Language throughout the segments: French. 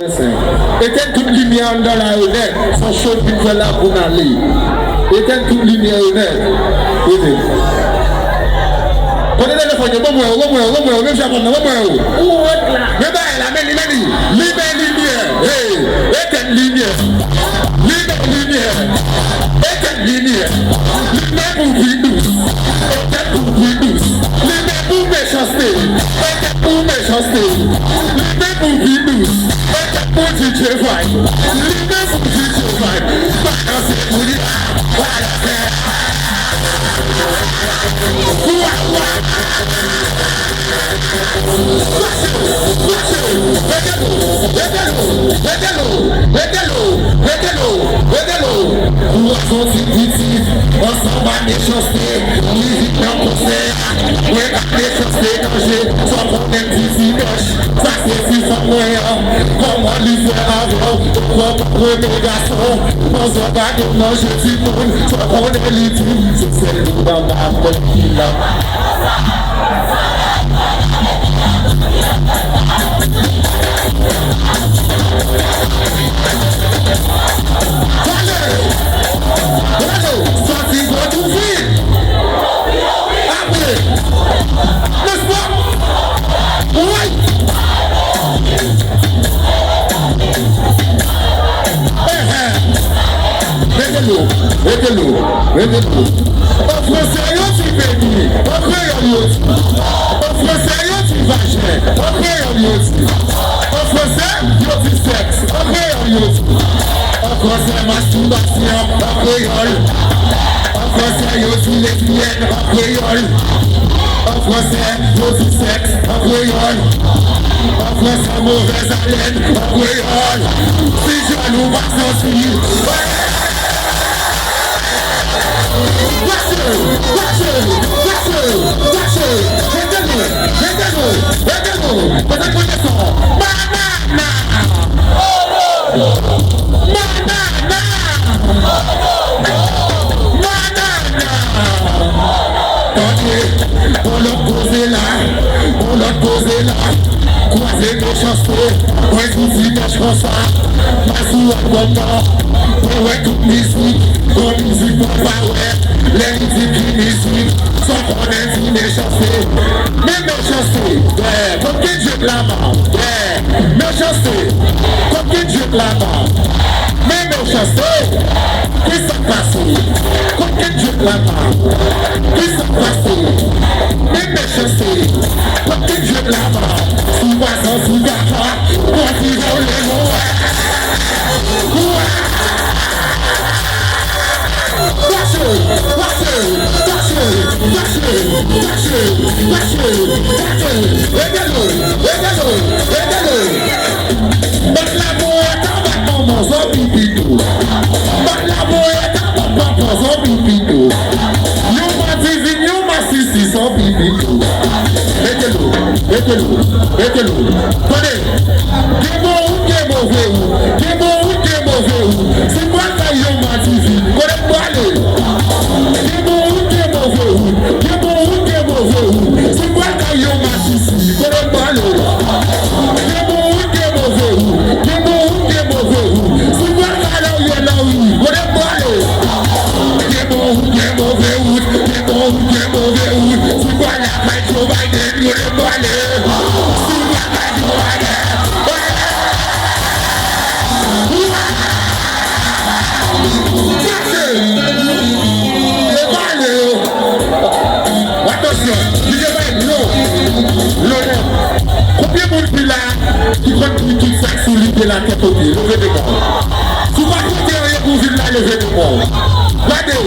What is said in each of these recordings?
Éteins toute lumière dans la honnête, sans chaud qui fait là pour aller. Éteins toute lumière honnête. Prenez le téléphone, même j'abonne, mais la lumière, éteins lumière, éteins lumière, lumière pour vie douce, éteins pour vie douce, lumière pour méchanceté, éteins pour méchanceté, lumière pour vie douce. Pour du travail, lumière pour du travail, balancer pour dire, voilà faire. Ensemble à méchanceté, musique en concert, ouais, méchanceté, danger, sans problème d'ici, ça c'est si sans moyen, comment lui faire avant, comme premier garçon, dans un bac de manger du monde, soit qu'on est l'utile, c'est celle dans ma bonne fille. Mettez-le. En français, tu bénis. En créole, en français, tu vagin. En créole, en français, tu sexe. En créole, en français, masturbation. En créole, en français, tu lesbienne. En créole, en français, tu sexe. En créole, en français, mauvaise haleine. En créole, si jaloux, va sentir. On l'a posé là, croiser nos chansons, ouais, vous dites que je pense ça, ma soeur comme moi, ouais, toute musique, comme musique pour pas ouais, les musiques qui musique, sans qu'on ait dit mes chansons, mais mes chansons, ouais, comme que Dieu de la main, ouais, mes chansons, comme que Dieu de la main, mais mes chansons, qui s'en passe, comme que Dieu de la main, qui s'en passe, mais mes chansons, comme que Dieu de la main, sous voisin, sous gaffa, moi qui roule les mots, mettez-le. Tenez, qui bon ou qui est mauvais ou, qui bon ou qui est mauvais ou, c'est quoi ça yon m'a dit, connais-moi aller. Qui bon ou qui est mauvais ou, qui bon ou qui est mauvais ou, c'est quoi ça yon m'a dit, connais-moi aller. Qui bon ou qui est mauvais ou, qui bon ou qui est mauvais ou, c'est quoi ça yon là ou, connais-moi aller. Qui bon ou qui est mauvais ou, qui bon ou qui est mauvais ou, c'est quoi la fête au bail, connais-moi aller. Combien de monde là qui compte tout ça sous l'idée la tête au pied, levez des mains. Si vous ne rien pour vivre là, levez des mains. Regardez,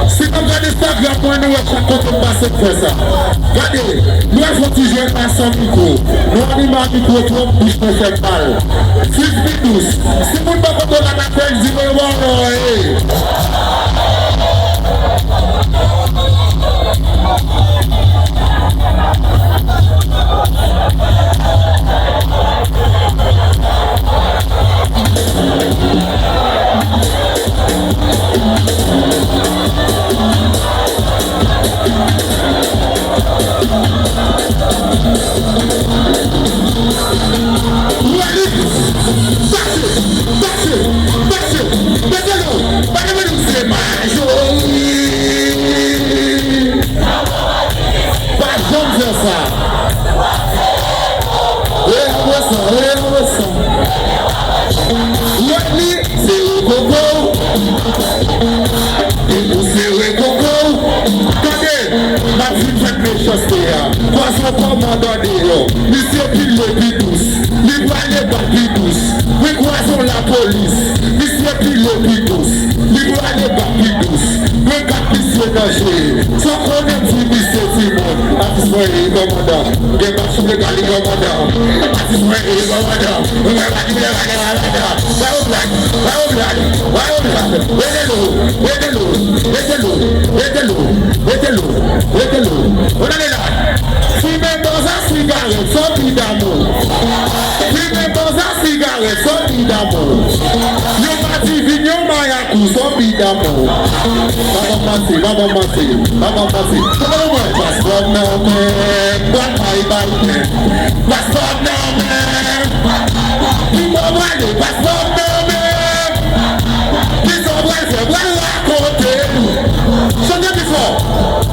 si vous regardez ça, vous allez nous raconter pas cette fois ça. Regardez, nous avons toujours un sans micro. Nous avons un micro trop bouche pour faire mal. 6 minutes. Si vous ne pouvez pas la affaire, dis-moi, L'autre, c'est le coco. Et vous, c'est le coco. Attendez, ma vie fait méchanceté. Poisson pour m'abandonner. Monsieur Pile Pidouce. Les balais pas Pidouce. Les poissons la police. Monsieur Pile Pidouce. Les balais pas Pidouce. Les capricieux danger. Sans qu'on aime si monsieur Simon. Artiste et commandant. Des marches de Gali commandant. Artiste et commandant. On va pas dire on est là. Fumer dans un cigarette, sorti d'amour. Fumer dans un cigarette, sorti d'amour. Yo parti vignon mayakou, sorti d'amour. Maman passer. Passeport non mais, passeport non mais. Tu m'as volé, passeport non mais. Ils ont volé, c'est vrai raconter. Chantez plus fort.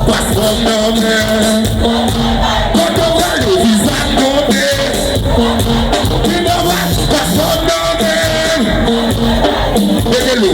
Passeport non mais. Quand on voit le visage compter. Tu m'as volé, passeport non mais. Mettez-le.